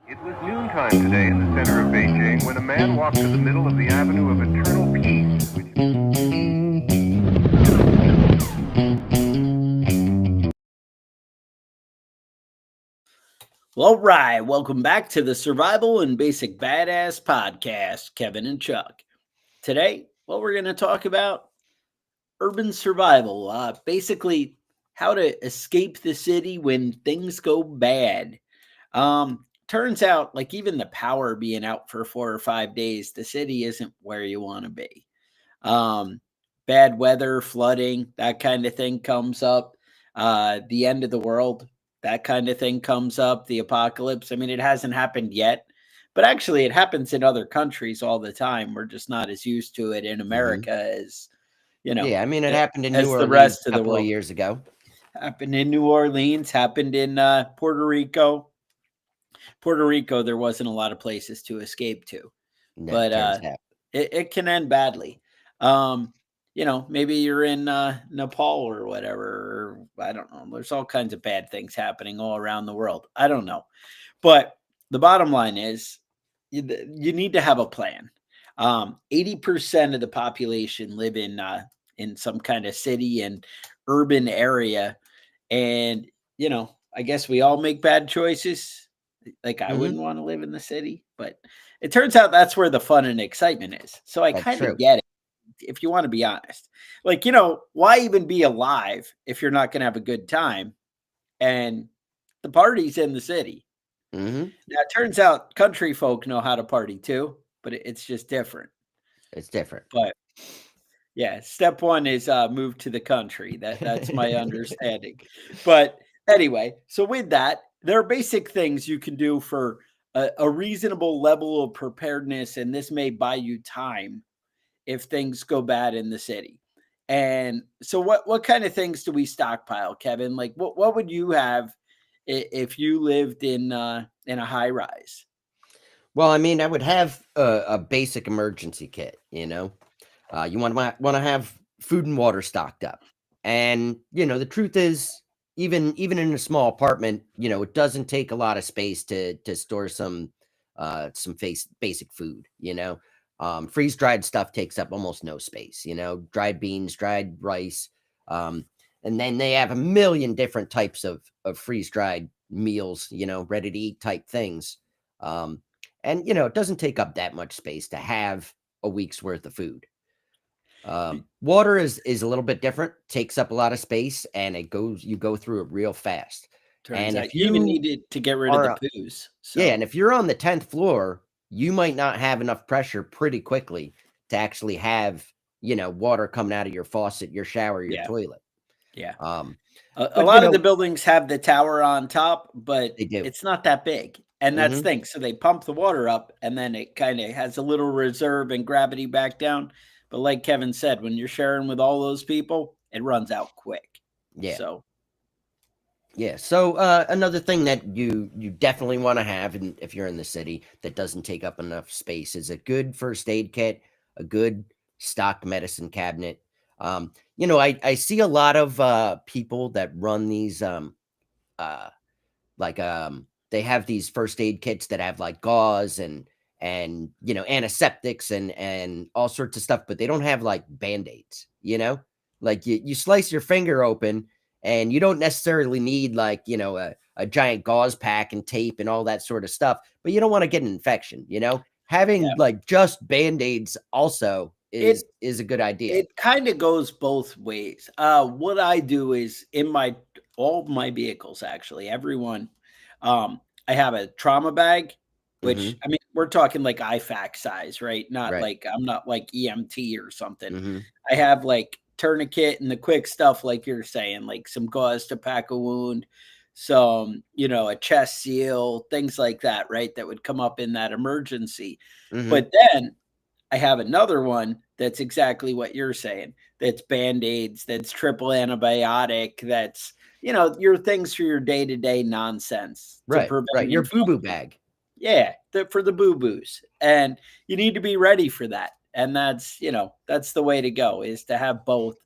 It was noontime today in the center of Beijing when a man walked to the middle of the Avenue of Eternal Peace, All right, welcome back to the Survival and Basic Badass Podcast, Kevin and Chuck. Today, what we're going to talk about urban survival, basically how to escape the city when things go bad. Turns out, like even the power being out for 4 or 5 days, the city isn't where you want to be. Um, Bad weather, flooding, that kind of thing comes up. The end of the world, that kind of thing comes up. The apocalypse. I mean, it hasn't happened yet, but actually, it happens in other countries all the time. We're just not as used to it in Mhm. America as you know, Yeah, I mean, it happened in New as the Orleans rest a of the couple of world. years ago. Happened in New Orleans. Happened in Puerto Rico. Puerto Rico, there wasn't a lot of places to escape to, No, but terrorist happened. it can end badly. Um, maybe you're in Nepal or whatever. Or I don't know. There's all kinds of bad things happening all around the world. I don't know, but the bottom line is you need to have a plan. 80% of the population live in some kind of city and urban area, and I guess we all make bad choices. Like I Mhm. wouldn't want to live in the city, but it turns out that's where the fun and excitement is. So I That's kind of true. get it if you want to be honest. Like, why even be alive if you're not going to have a good time? And the party's in the city. Mhm. Now, it turns out country folk know how to party too, but it's just different. It's different. But yeah, step one is move to the country. That's my understanding. But anyway, so with that, there are basic things you can do for a reasonable level of preparedness, and this may buy you time if things go bad in the city. And so, what kind of things do we stockpile, Kevin? Like, what would you have if you lived in a high rise? Well, I mean, I would have a basic emergency kit. You want to have food and water stocked up, and the truth is, even in a small apartment, it doesn't take a lot of space to store some basic food. Freeze dried stuff takes up almost no space. Dried beans, dried rice, um, and then they have a million different types of freeze dried meals. Ready to eat type things. And it doesn't take up that much space to have a week's worth of food. Water is a little bit different, takes up a lot of space, and you go through it real fast. Turns And out if you even you needed to get rid of the are poos. yeah, and So if you're on the 10th floor, you might not have enough pressure pretty quickly to actually have, water coming out of your faucet, your shower, your yeah, toilet. yeah. Um, A but lot of the buildings have the tower on top, but they do. it's not that big. And that's Hmm. thing. So they pump the water up and then it kind of has a little reserve and gravity back down. But like Kevin said, when you're sharing with all those people, it runs out quick. Yeah. So Yeah. So another thing that you definitely want to have, if you're in the city that doesn't take up enough space, is a good first aid kit, a good stock medicine cabinet. I see a lot of people that run these uh like they have these first aid kits that have like gauze and antiseptics and all sorts of stuff, but they don't have like band-aids. Like you slice your finger open and you don't necessarily need like a giant gauze pack and tape and all that sort of stuff, but you don't want to get an infection. Having yeah, like just band-aids also is it is a good idea. it kind of goes both ways. What I do is in my all my vehicles, actually, everyone, I have a trauma bag, which Hmm. I mean, we're talking like IFAC size, right? Not Right. like I'm not like EMT or something. Hmm. I have like tourniquet and the quick stuff, like you're saying, like some gauze to pack a wound, some, a chest seal, things like that, right? That would come up in that emergency. Hmm. But then I have another one that's exactly what you're saying. That's Band-Aids, that's triple antibiotic, that's, your things for your day-to-day nonsense to Right. prevent Right. an Your boo-boo infection. bag. Yeah, for the boo-boos. And you need to be ready for that. And that's the way to go is to have both.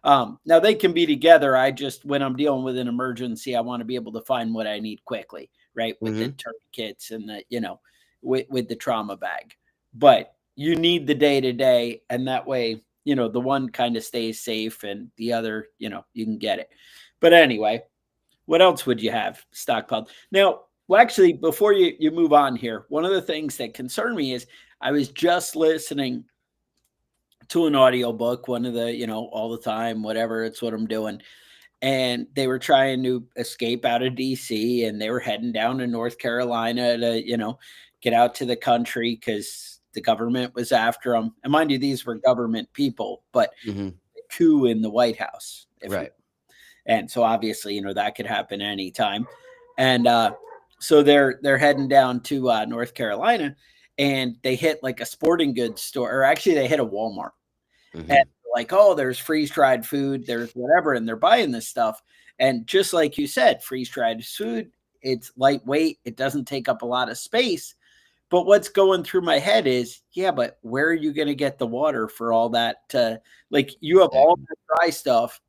Now they can be together. I just, when I'm dealing with an emergency, I want to be able to find what I need quickly, right? With the tourniquets and the, with the trauma bag. But you need the day to day, and that way, the one kind of stays safe and the other, you can get it. But anyway, what else would you have stockpiled? Now, well, actually, before you move on here, one of the things that concern me is I was just listening to an audiobook, one of the, all the time, whatever, it's what I'm doing. And they were trying to escape out of DC, and they were heading down to North Carolina to, get out to the country because the government was after them. And mind you, these were government people, but coup in the White House. Right. And so obviously, that could happen anytime. And so they're heading down to North Carolina, and they hit like a sporting goods store, or actually they hit a Walmart. And like, oh, there's freeze-dried food, there's whatever, and they're buying this stuff. And just like you said, freeze-dried food, it's lightweight, it doesn't take up a lot of space. But what's going through my head is, yeah, but where are you going to get the water for all that? Like, you have all the dry stuff,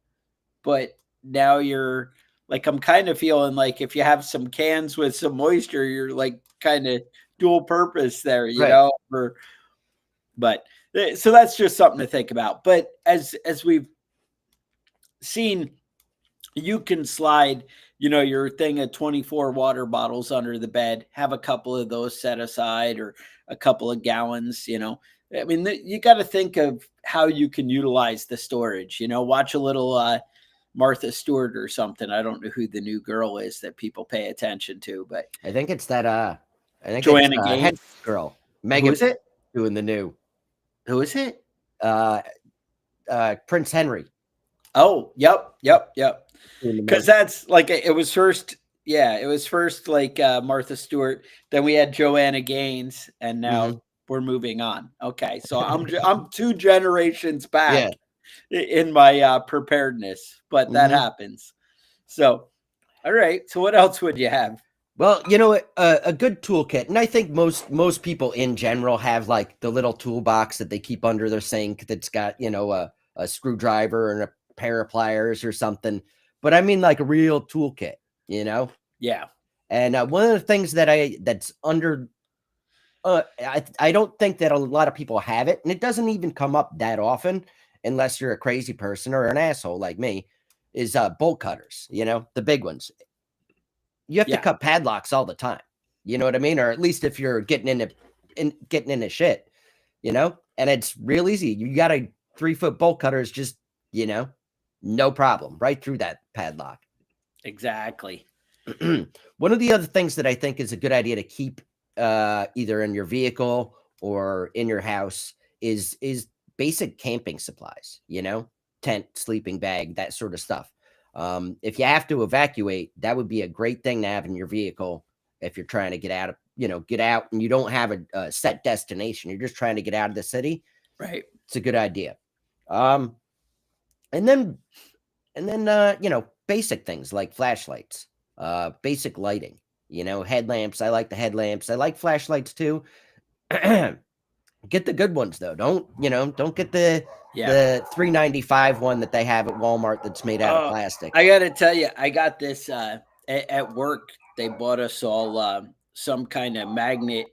but now you're like, I'm kind of feeling like if you have some cans with some moisture, you're like kind of dual purpose there, but so that's just something to think about. But as we've seen, you can slide, your thing of 24 water bottles under the bed, have a couple of those set aside, or a couple of gallons, I mean, you got to think of how you can utilize the storage, watch a little Martha Stewart or something. I don't know who the new girl is that people pay attention to, but I think it's that, I think Joanna it's Gaines. Henry girl. Megan. Who is it? Doing the new. Who is it? Prince Henry. Oh, yep. Because that's like, it was first like Martha Stewart, then we had Joanna Gaines, and now we're moving on. Okay, so I'm 2 generations back in my preparedness, but that happens. So, all right. So what else would you have? Well, a good toolkit, and I think most people in general have like the little toolbox that they keep under their sink that's got, a screwdriver and a pair of pliers or something. But I mean like a real toolkit, Yeah. And one of the things that's under, I don't think that a lot of people have it, and it doesn't even come up that often unless you're a crazy person or an asshole like me, is bolt cutters, the big ones. You have to cut padlocks all the time. You know what I mean? Or at least if you're getting into shit, and it's real easy. You got a 3-foot bolt cutter is just, no problem, right through that padlock. Exactly. One of the other things that I think is a good idea to keep either in your vehicle or in your house is basic camping supplies, tent, sleeping bag, that sort of stuff. If you have to evacuate, that would be a great thing to have in your vehicle. If you're trying to get out and you don't have a set destination, you're just trying to get out of the city. Right. It's a good idea. And then, basic things like flashlights, basic lighting, headlamps. I like the headlamps. I like flashlights too. Get the good ones though. Don't get the $3.95 one that they have at Walmart that's made out of plastic. I got to tell you, I got this at work. They bought us all some kind of magnet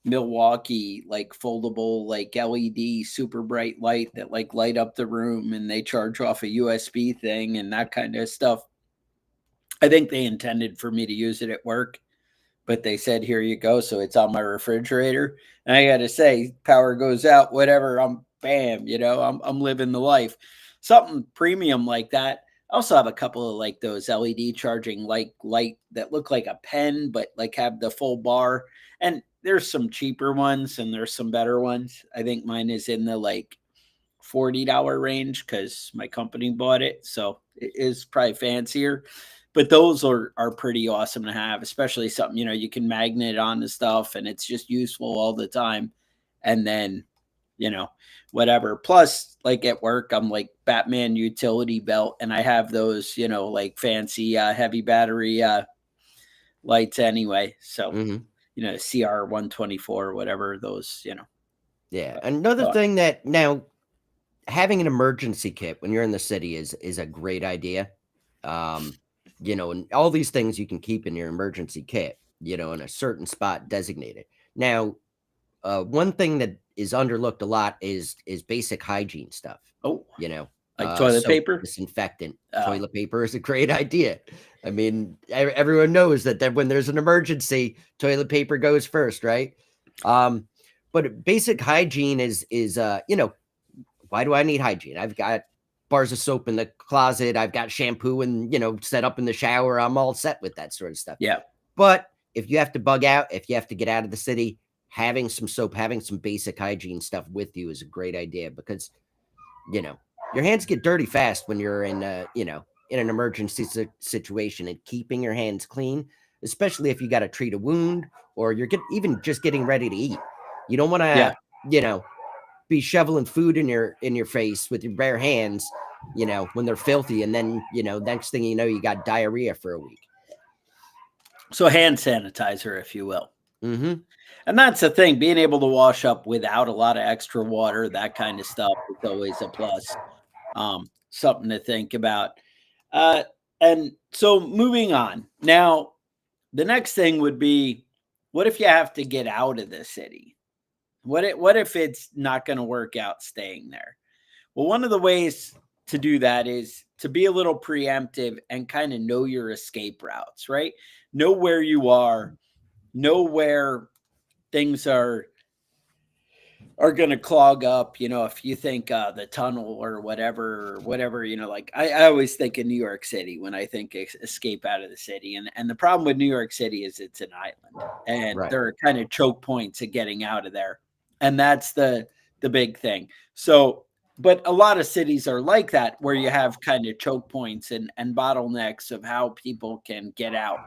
Milwaukee, like foldable, like LED super bright light that like light up the room, and they charge off a USB thing and that kind of stuff. I think they intended for me to use it at work, but they said, here you go. So it's on my refrigerator. And I got to say, power goes out, whatever, I'm living the life. Something premium like that. I also have a couple of like those LED charging like light that look like a pen, but like have the full bar. And there's some cheaper ones and there's some better ones. I think mine is in the like $40 range because my company bought it. So it is probably fancier. But those are pretty awesome to have, especially something, you can magnet on the stuff and it's just useful all the time. And then, whatever. Plus, like at work, I'm like Batman utility belt and I have those, like fancy heavy battery lights anyway. So, CR124 or whatever those, Yeah. Another thing that now having an emergency kit when you're in the city is a great idea. And all these things you can keep in your emergency kit, in a certain spot designated. Now, one thing that is underlooked a lot is basic hygiene stuff. Oh, like toilet Soap, paper? disinfectant, Oh, toilet paper is a great idea. I mean, everyone knows that when there's an emergency, toilet paper goes first, right? But basic hygiene is why do I need hygiene? I've got bars of soap in the closet. I've got shampoo and, set up in the shower. I'm all set with that sort of stuff. yeah. But if you have to bug out, if you have to get out of the city, having some soap, having some basic hygiene stuff with you is a great idea because, your hands get dirty fast when you're in an emergency situation, and keeping your hands clean, especially if you got to treat a wound or you're even just getting ready to eat. You don't want to, Yeah. be shoveling food in your face with your bare hands, when they're filthy, and then next thing you know, you got diarrhea for a week. So hand sanitizer, if you will. Mm-hmm. And that's the thing, being able to wash up without a lot of extra water, that kind of stuff is always a plus. Something to think about. And so moving on. Now, the next thing would be, what if you have to get out of the city? What if it's not going to work out staying there? Well, one of the ways to do that is to be a little preemptive and kind of know your escape routes, right? Know where you are, know where things are going to clog up. If you think the tunnel or whatever, like I always think of New York City when I think escape out of the city. And the problem with New York City is it's an island, and Right. there are kind of choke points of getting out of there. And that's the big thing. So, but a lot of cities are like that, where you have kind of choke points and bottlenecks of how people can get out.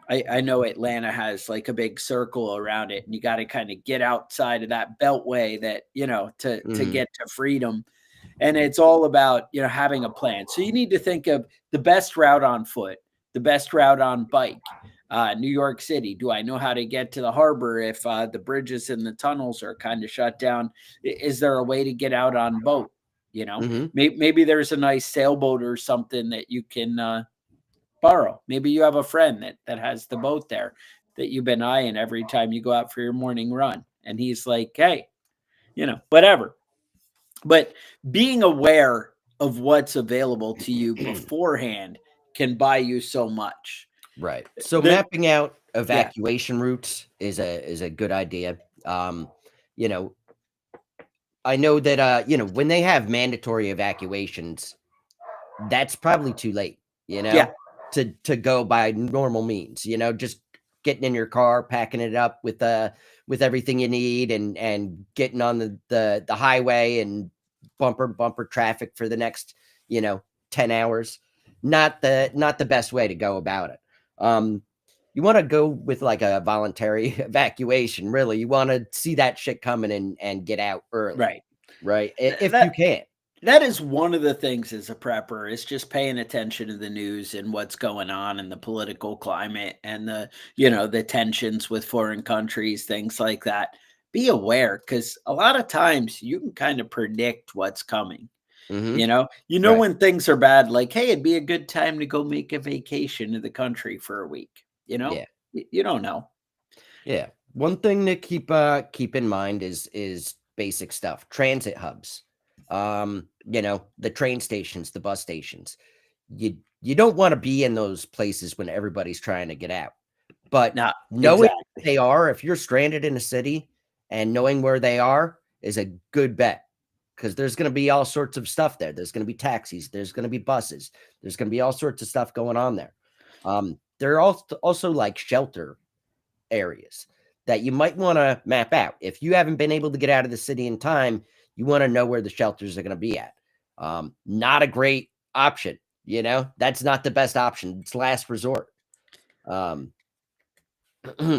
I know Atlanta has like a big circle around it, and you got to kind of get outside of that beltway that, to get to freedom. And it's all about, having a plan. So you need to think of the best route on foot, the best route on bike. New York City, do I know how to get to the harbor if the bridges and the tunnels are kind of shut down? Is there a way to get out on boat? Mm-hmm. Maybe there's a nice sailboat or something that you can borrow. Maybe you have a friend that has the boat there that you've been eyeing every time you go out for your morning run. And he's like, hey, whatever. But being aware of what's available to you beforehand can buy you so much. Right. So The- mapping out yeah, evacuation routes is a good idea. You know, I know that when they have mandatory evacuations, that's probably too late, yeah, to go by normal means, just getting in your car, packing it up with everything you need, and getting on the highway and bumper traffic for the next, 10 hours. Not the best way to go about it. You want to go with like a voluntary evacuation, really. You want to see that shit coming and get out early, right. If That you can. that is one of the things as a prepper, is just paying attention to the news and what's going on in the political climate and the tensions with foreign countries, things like that. Be aware, because a lot of times you can kind of predict what's coming. Hmm. Right. When things are bad, like, hey, it'd be a good time to go make a vacation to the country for a week. Yeah. You don't know. Yeah. One thing to keep in mind is basic stuff. Transit hubs. The train stations, the bus stations. You don't want to be in those places when everybody's trying to get out. But Not knowing exactly. they are, if you're stranded in a city and knowing where they are is a good bet, because there's going to be all sorts of stuff there. There's going to be taxis. There's going to be buses. There's going to be all sorts of stuff going on there. There are also like shelter areas that you might want to map out. If you haven't been able to get out of the city in time, you want to know where the shelters are going to be at. Not a great option. That's not the best option. It's last resort.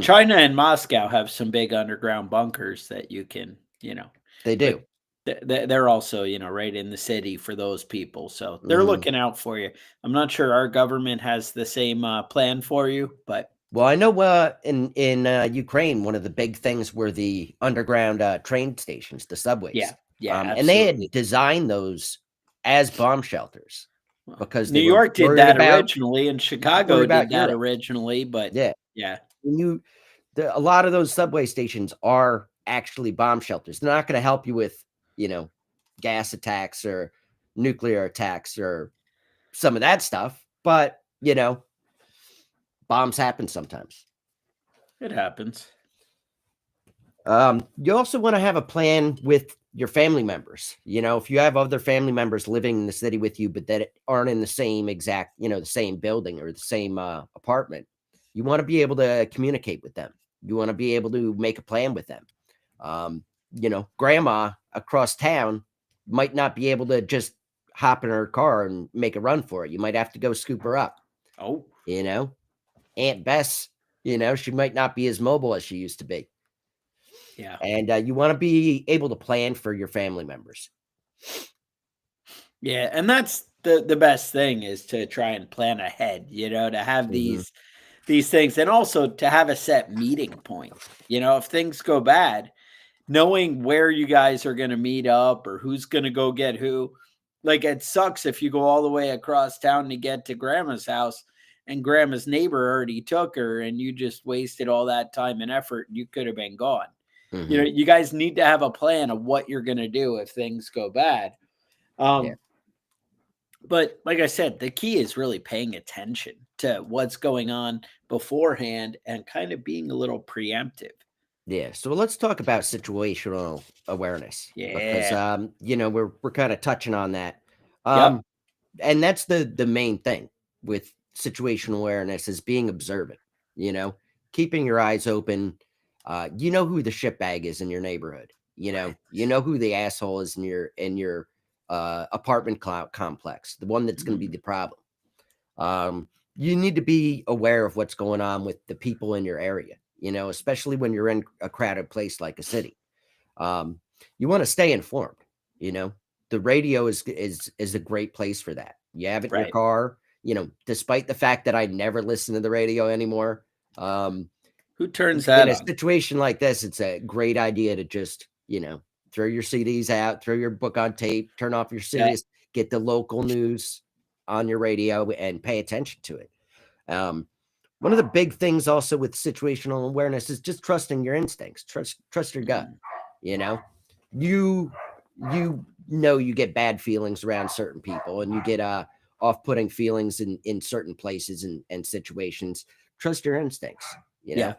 China and Moscow have some big underground bunkers that you can, They do. they're also, right in the city for those people. So they're Mhm. looking out for you. I'm not sure our government has the same plan for you, but Well, I know in Ukraine, one of the big things were the underground train stations, the subways. yeah, Yeah, And they absolutely. had designed those as bomb shelters Well, because New they were York did worried that about originally, and Chicago did that Europe. originally, but Yeah. yeah. When a lot of those subway stations are actually bomb shelters. They're not going to help you with, gas attacks or nuclear attacks or some of that stuff, but bombs happen sometimes. It happens. You also want to have a plan with your family members. If you have other family members living in the city with you, but that aren't in the same exact, the same building or the same apartment, you want to be able to communicate with them. You want to be able to make a plan with them. Grandma across town might not be able to just hop in her car and make a run for it. You might have to go scoop her up. Oh, Aunt Bess, she might not be as mobile as she used to be. yeah. And you want to be able to plan for your family members. Yeah, and that's the best thing is to try and plan ahead, to have Mhm. these things, and also to have a set meeting point. If things go bad, knowing where you guys are going to meet up or who's going to go get who. Like, it sucks if you go all the way across town to get to grandma's house and grandma's neighbor already took her and you just wasted all that time and effort. You could have been gone. Mhm. You guys need to have a plan of what you're going to do if things go bad. Yeah. But like I said, the key is really paying attention to what's going on beforehand and kind of being a little preemptive. Yeah. So let's talk about situational awareness because Yeah. we're kind of touching on that. Yep. And that's the main thing with situational awareness is being observant, keeping your eyes open. You know who the shitbag is in your neighborhood. You know who the asshole is in your apartment complex, the one that's going to be the problem. You need to be aware of what's going on with the people in your area, especially when you're in a crowded place like a city. Um, you want to stay informed, you know. The radio is a great place for that. You have it in your Right. car, despite the fact that I never listen to the radio anymore. Um, Who turns in that a on? situation like this, it's a great idea to just, throw your CDs out, throw your book on tape, turn off your Yeah. Sirius, get the local news on your radio and pay attention to it. One of the big things also with situational awareness is just trusting your instincts. Trust your gut. Mm. You know, you you get bad feelings around certain people, and you get off-putting feelings in certain places and situations. Trust your instincts. You know. Yeah.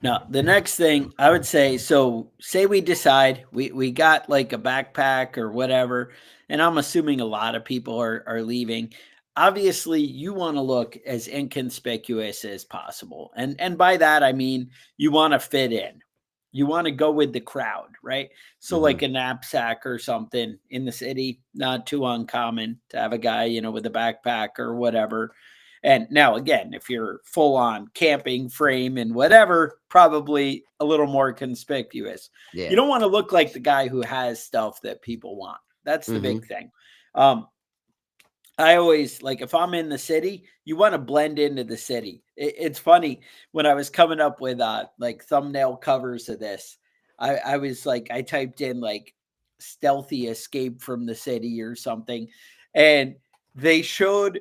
Now, the next thing I would say, so say we decide we got like a backpack or whatever, and I'm assuming a lot of people are leaving. Obviously, you want to look as inconspicuous as possible. And by that I mean you want to fit in. You want to go with the crowd, right? So Hmm. like a knapsack or something in the city, not too uncommon to have a guy, with a backpack or whatever. And now, again, if you're full on camping frame and whatever, probably a little more conspicuous. You Yeah. don't want to look like the guy who has stuff that people want. That's the Hmm. big thing. Um, I always like if I'm in the city, you want to blend into the city. It's funny when I was coming up with like thumbnail covers of this, I was like, I typed in like stealthy escape from the city or something, and they showed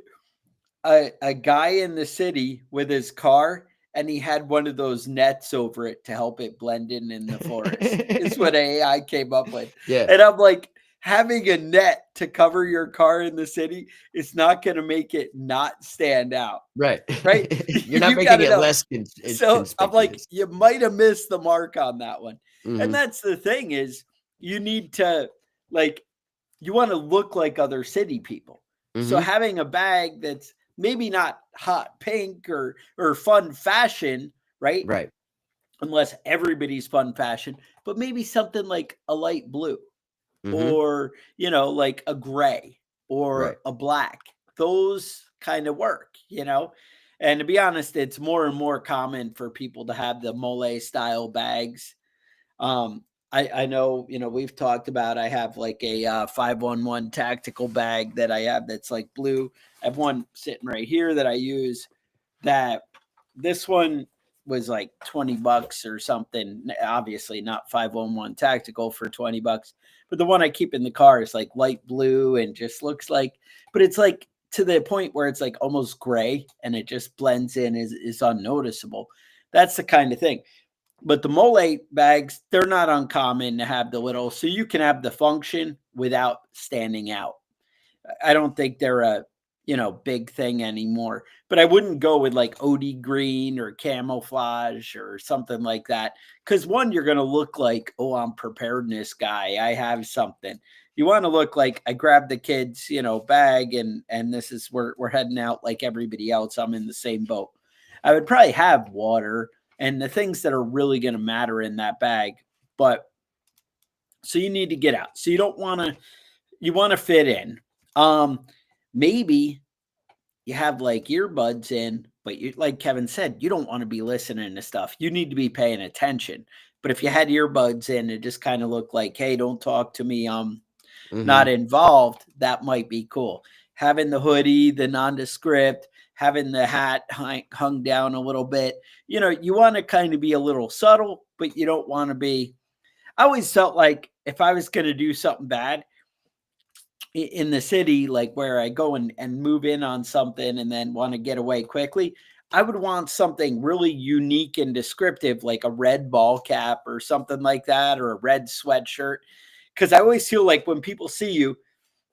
a guy in the city with his car and he had one of those nets over it to help it blend in the forest. It's what AI came up with. Yeah. And I'm like, having a net to cover your car in the city is not going to make it not stand out, Right. right? You're not You got making to it know. less So I'm like, conspicuous. you might have missed the mark on that one. And Hmm. that's the thing is you need to like, you want to look like other city people. So Hmm. having a bag that's maybe not hot pink or fun fashion, right? Right. Unless everybody's fun fashion, but maybe something like a light blue Hmm. or, like a gray Right. or a black. Those kind of work. And to be honest, it's more and more common for people to have the mole style bags. I know, we've talked about, I have like a 511 tactical bag that I have that's like blue. I have one sitting right here that I use that this one was like $20 or something. Obviously not 511 tactical for $20, but the one I keep in the car is like light blue and just looks like, but it's like to the point where it's like almost gray and it just blends in, is unnoticeable. That's the kind of thing. But the mole bags, they're not uncommon to have the little, so you can have the function without standing out. I don't think they're a, big thing anymore, but I wouldn't go with like OD green or camouflage or something like that. Cause one, you're going to look like, oh, I'm preparedness guy. I have something. You want to look like I grabbed the kids, bag and this is where we're heading out like everybody else. I'm in the same boat. I would probably have water and the things that are really going to matter in that bag. But so you need to get out. So you want to fit in. Maybe you have like earbuds in, but you, like Kevin said, you don't want to be listening to stuff. You need to be paying attention. But if you had earbuds in, it just kind of looked like, hey, don't talk to me. Not involved. That might be cool. Having the hoodie, the nondescript, having the hat hung down a little bit. You want to kind of be a little subtle, but you don't want to be. I always felt like if I was going to do something bad in the city, like where I go and move in on something and then want to get away quickly, I would want something really unique and descriptive, like a red ball cap or something like that, or a red sweatshirt. Because I always feel like when people see you,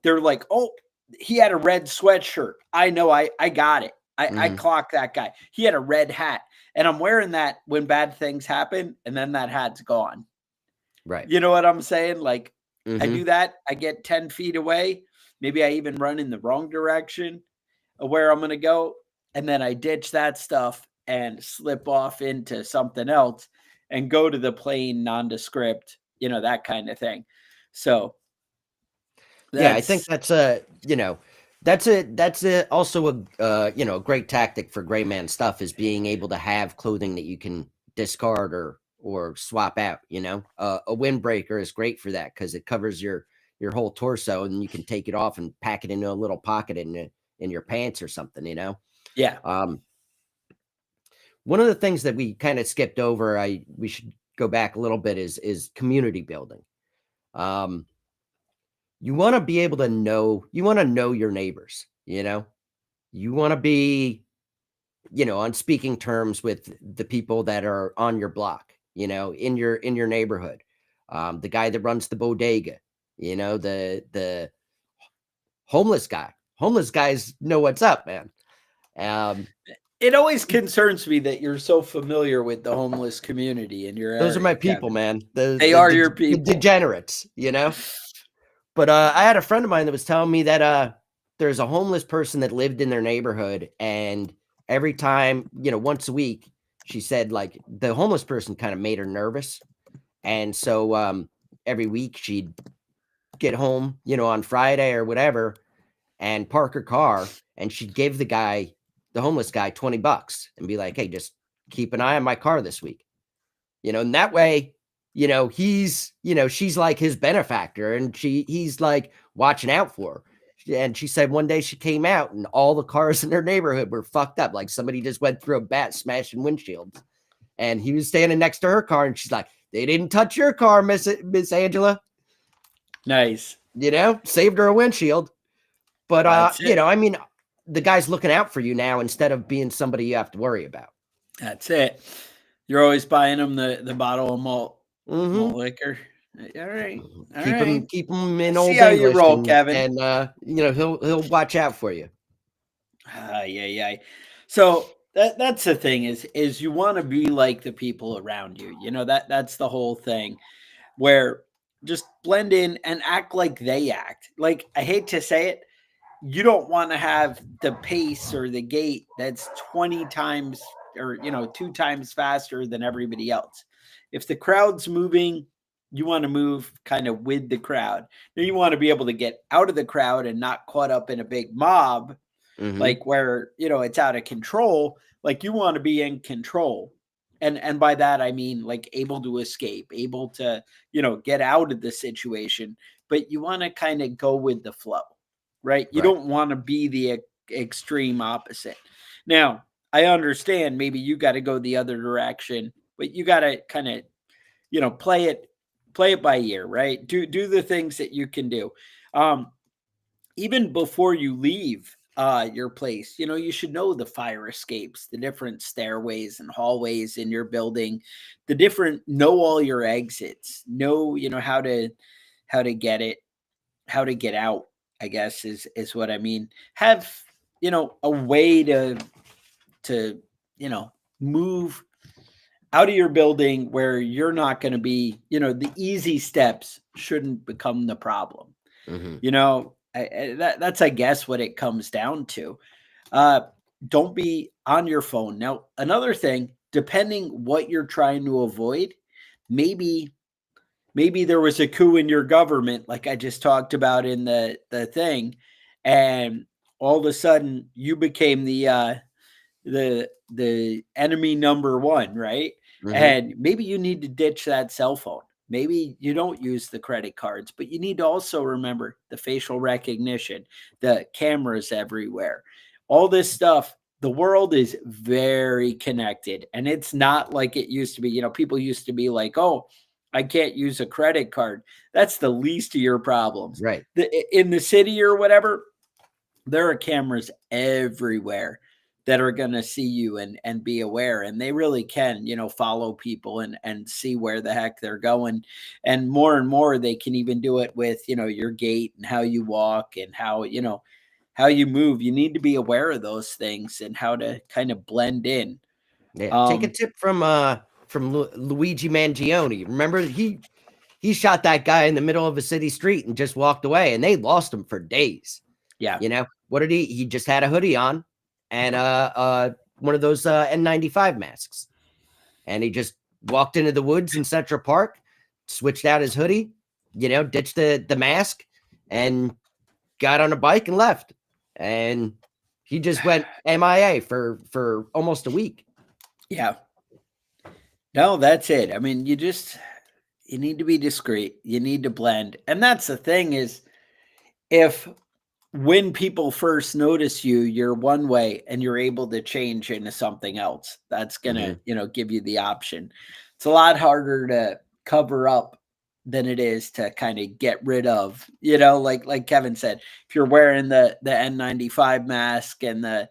they're like, oh, he had a red sweatshirt. I know, I got it. I clocked that guy. He had a red hat. And I'm wearing that when bad things happen, and then that hat's gone. Right. You know what I'm saying? Like, I do that. I get 10 feet away. Maybe I even run in the wrong direction of where I'm going to go. And then I ditch that stuff and slip off into something else and go to the plain nondescript, that kind of thing. So yeah, I think that's also a great tactic for gray man stuff is being able to have clothing that you can discard or swap out. A windbreaker is great for that because it covers your whole torso and you can take it off and pack it into a little pocket in your pants or something. Yeah. One of the things that we kind of skipped over, we should go back a little bit, is community building. You want to be able to know, your neighbors, you want to be, on speaking terms with the people that are on your block, in your neighborhood. The guy that runs the bodega, the homeless guys know what's up, man. It always concerns me that you're so familiar with the homeless community in your area. Those are my people, Kevin. man. They are your people. The degenerates, But I had a friend of mine that was telling me that there's a homeless person that lived in their neighborhood, and every time, once a week, she said like the homeless person kind of made her nervous. And so every week she'd get home, on Friday or whatever, and park her car, and she'd give the homeless guy $20 and be like, hey, just keep an eye on my car this week. And that way, she's like his benefactor and he's like watching out for her. And she said one day she came out and all the cars in her neighborhood were fucked up. Like somebody just went through a bat smashing windshields. And he was standing next to her car and she's like, they didn't touch your car, Miss Angela. Nice. Saved her a windshield. But, the guy's looking out for you now instead of being somebody you have to worry about. That's it. You're always buying them the bottle of malt liquor. All right. Keep him in Old See how English you roll, Kevin. And he'll watch out for you. Yeah. So that's the thing is you want to be like the people around you. That's the whole thing, where just blend in and act like they act. Like, I hate to say it, you don't want to have the pace or the gait that's 20 times or 2 times faster than everybody else. If the crowd's moving, you want to move kind of with the crowd. Now you want to be able to get out of the crowd and not caught up in a big mob, like where it's out of control. Like, you want to be in control, and by that I mean like able to escape, able to get out of the situation. But you want to kind of go with the flow, right? You don't want to be the extreme opposite. Now, I understand maybe you got to go the other direction, but you got to kind of, play it by ear, right? Do the things that you can do. Um, Even before you leave your place, you should know the fire escapes, the different stairways and hallways in your building, know all your exits, know, how to get it, how to get out, I guess is what I mean. Have, a way to, move out of your building where you're not going to be, the easy steps shouldn't become the problem. Hmm. That's, I guess, what it comes down to. Uh, don't be on your phone. Now, another thing, depending what you're trying to avoid, maybe there was a coup in your government, like I just talked about in the thing, and all of a sudden you became the enemy number one, right? Hmm. And maybe you need to ditch that cell phone. Maybe you don't use the credit cards, but you need to also remember the facial recognition, the cameras everywhere, all this stuff. The world is very connected, and it's not like it used to be. People used to be like, "Oh, I can't use a credit card." That's the least of your problems. Right. In the city or whatever, there are cameras everywhere that are going to see you and be aware, and they really can, follow people and see where the heck they're going. And more they can even do it with, your gait and how you walk and how you move. You need to be aware of those things and how to kind of blend in. Yeah. Take a um tip from Luigi Mangione. Remember he shot that guy in the middle of a city street and just walked away, and they lost him for days. yeah, What did he just had a hoodie on and one of those N95 masks. And he just walked into the woods in Central Park, switched out his hoodie, ditched the mask, and got on a bike and left. And he just went MIA for almost a week. yeah, no, that's it. I mean, you need to be discreet, you need to blend. And that's the thing is, if when people first notice you, you're one way and you're able to change into something else, that's going to, Hmm. give you the option. It's a lot harder to cover up than it is to kind of get rid of, like Kevin said, if you're wearing the N95 mask and the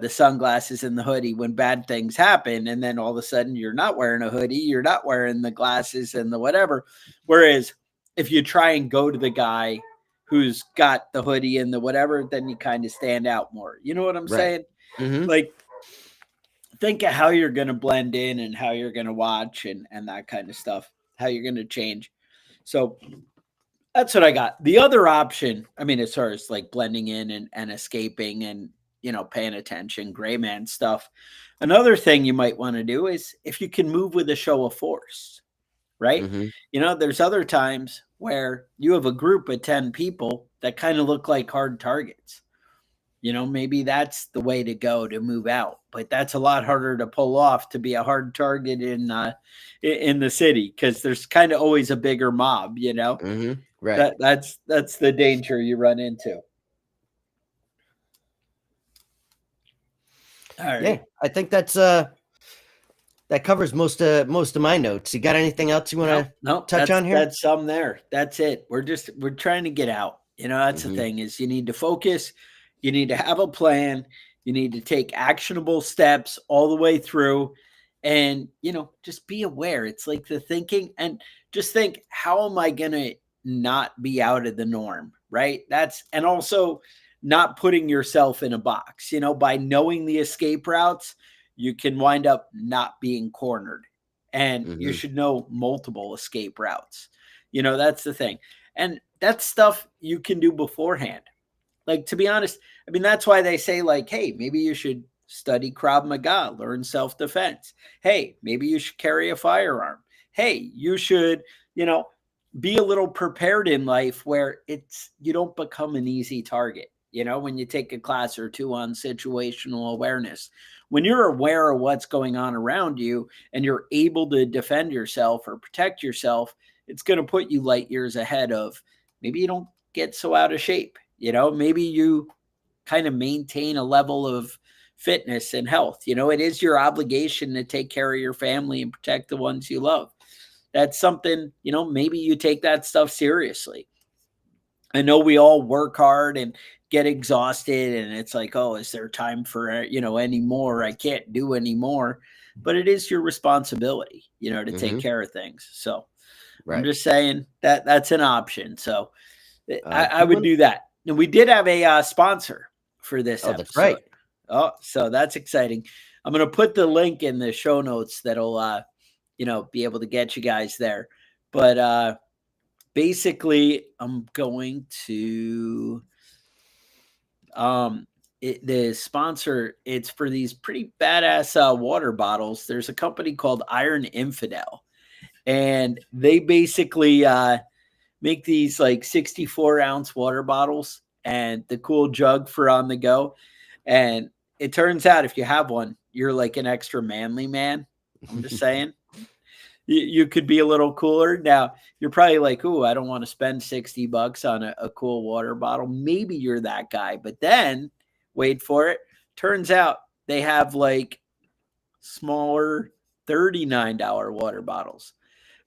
sunglasses and the hoodie, when bad things happen, and then all of a sudden you're not wearing a hoodie, you're not wearing the glasses and the whatever. Whereas if you try and go to the guy who's got the hoodie and the whatever, then you kind of stand out more. You know what I'm Right. saying? Hmm. Like, think of how you're going to blend in and how you're going to watch and that kind of stuff, how you're going to change. So that's what I got. The other option, I mean, as far as like blending in and escaping and, paying attention, gray man stuff. Another thing you might want to do is if you can move with a show of force, right? Hmm. There's other times where you have a group of 10 people that kind of look like hard targets. Maybe that's the way to go to move out, but that's a lot harder to pull off to be a hard target in the city, because there's kind of always a bigger mob. Hmm. Right. That's the danger you run into. All Yeah. right. I think that covers most of my notes. You got anything else you want No, to no, touch on here? that's some there. That's it. We're trying to get out. That's the Hmm. thing is you need to focus, you need to have a plan, you need to take actionable steps all the way through, and just be aware. It's like the thinking, and just think, how am I gonna not be out of the norm? Right? And also not putting yourself in a box. By knowing the escape routes, you can wind up not being cornered, and you Hmm. should know multiple escape routes. That's the thing. And that's stuff you can do beforehand. Like, to be honest, I mean, that's why they say, like, hey, maybe you should study Krav Maga, learn self-defense. Hey, maybe you should carry a firearm. Hey, you should, you know, be a little prepared in life where you don't become an easy target. When you take a class or two on situational awareness, when you're aware of what's going on around you and you're able to defend yourself or protect yourself, it's going to put you light years ahead of, maybe you don't get so out of shape. Maybe you kind of maintain a level of fitness and health. It is your obligation to take care of your family and protect the ones you love. That's something, maybe you take that stuff seriously. I know we all work hard and get exhausted, and it's like, oh, is there time for, any more? I can't do any more. But it is your responsibility, to take care of things. So I'm Right. just saying that that's an option. So I You would want- do that. And we did have a sponsor for this Oh, that's episode. right. Oh, so that's exciting. I'm going to put the link in the show notes that'll, be able to get you guys there. But basically, I'm going to the sponsor. It's for these pretty badass water bottles. There's a company called Iron Infidel, and they basically make these like 64-ounce water bottles and the cool jug for on the go. And it turns out if you have one, you're like an extra manly man. I'm just saying. You could be a little cooler. Now, you're probably like, "Ooh, I don't want to spend $60 on a cool water bottle." Maybe you're that guy. But then, wait for it. Turns out they have like smaller $39 water bottles.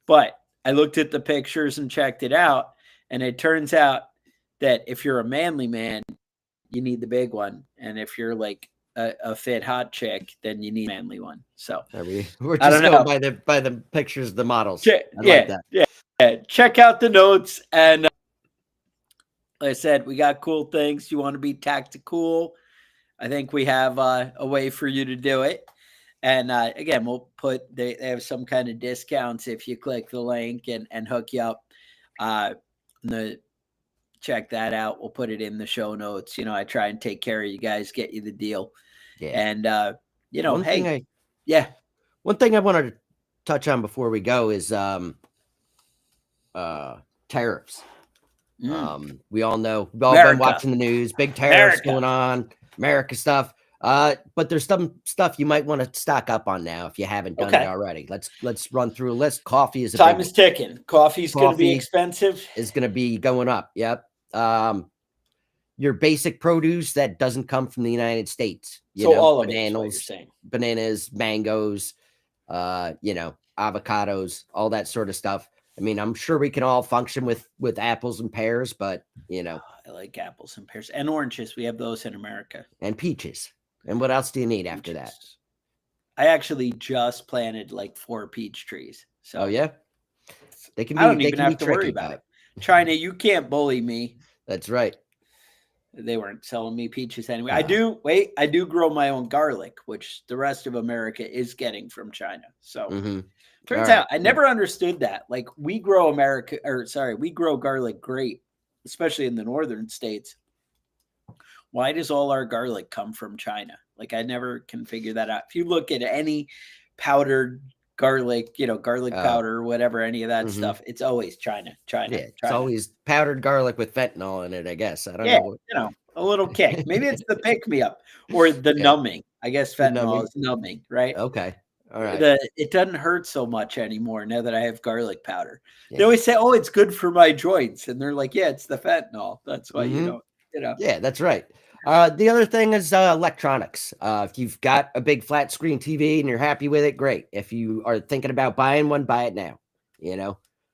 But I looked at the pictures and checked it out. And it turns out that if you're a manly man, you need the big one. And if you're like a fit hot chick, then you need a manly one. So We're I just don't going know. by the pictures of the models. Che- I like yeah, that. yeah. Check out the notes. And like I said, we got cool things. You want to be tactical? I think we have a way for you to do it. And again, we'll they have some kind of discounts if you click the link and hook you up. Check that out. We'll put it in the show notes. I try and take care of you guys, get you the deal. Yeah. And One thing hey, yeah. One thing I wanted to touch on before we go is tariffs. We all know, we've all been America. watching the news, big tariffs America. going on, America stuff. But there's some stuff you might want to stock up on now if you haven't done it Okay. already. Let's run through a list. Coffee is a Time big is ticking. Coffee's going to be Coffee expensive. is going to be going up. Yep. Your basic produce that doesn't come from the United States. So all of it is what you're saying. Bananas, mangoes, avocados, all that sort of stuff. I mean, I'm sure we can all function with apples and pears, but I like apples and pears and oranges. We have those in America. And peaches. And what else do you need after that? I actually just planted like 4 peach trees. So Oh yeah, they can be. I don't They even can be have to worry tricky, about but it. China, you can't bully me. that's right. They weren't selling me peaches anyway. I do grow my own garlic, which the rest of America is getting from China. So turns out I never understood that. Like we grow garlic great, especially in the northern states. Why does all our garlic come from China? Like I never can figure that out. If you look at any powdered garlic, garlic powder or whatever, any of that stuff, it's always China. Yeah, China. it's always powdered garlic with fentanyl in it, I guess. I don't know. A little kick. Maybe it's the pick me up or the numbing. I guess fentanyl is numbing, right? Okay. All right. It doesn't hurt so much anymore now that I have garlic powder. Yeah. They always say, "Oh, it's good for my joints," and they're like, "Yeah, it's the fentanyl. That's why you don't." Yeah, that's right. The other thing is electronics. If you've got a big flat screen TV and you're happy with it, great. If you are thinking about buying one, buy it now.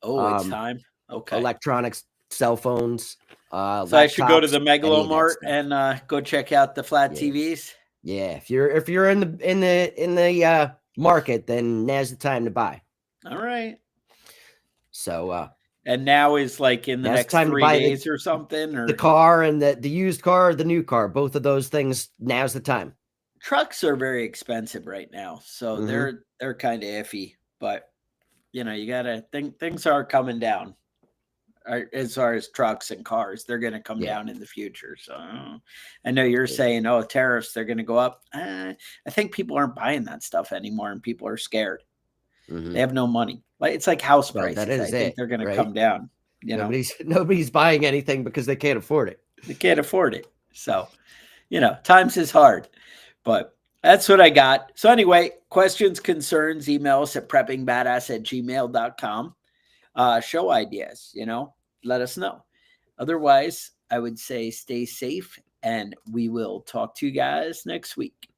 Oh, it's time. Okay. Electronics, cell phones. So I should go to the Megalomart and go check out the flat TVs. Yeah, if you're in the market, then now's the time to buy. All right. So and now is like in the next 3 days or something, or the car and the used car or the new car, both of those things. Now's the time. Trucks are very expensive right now, so they're kind of iffy. But you gotta think things are coming down. As far as trucks and cars, they're going to come down in the future. So I know you're saying, oh, tariffs, they're going to go up. I think people aren't buying that stuff anymore and people are scared. They have no money. It's like house prices. I think they're going to come down. Nobody's buying anything because they can't afford it. They can't afford it. So, times is hard. But that's what I got. So anyway, questions, concerns, email us at preppingbadass@gmail.com. Show ideas, let us know. Otherwise, I would say stay safe and we will talk to you guys next week.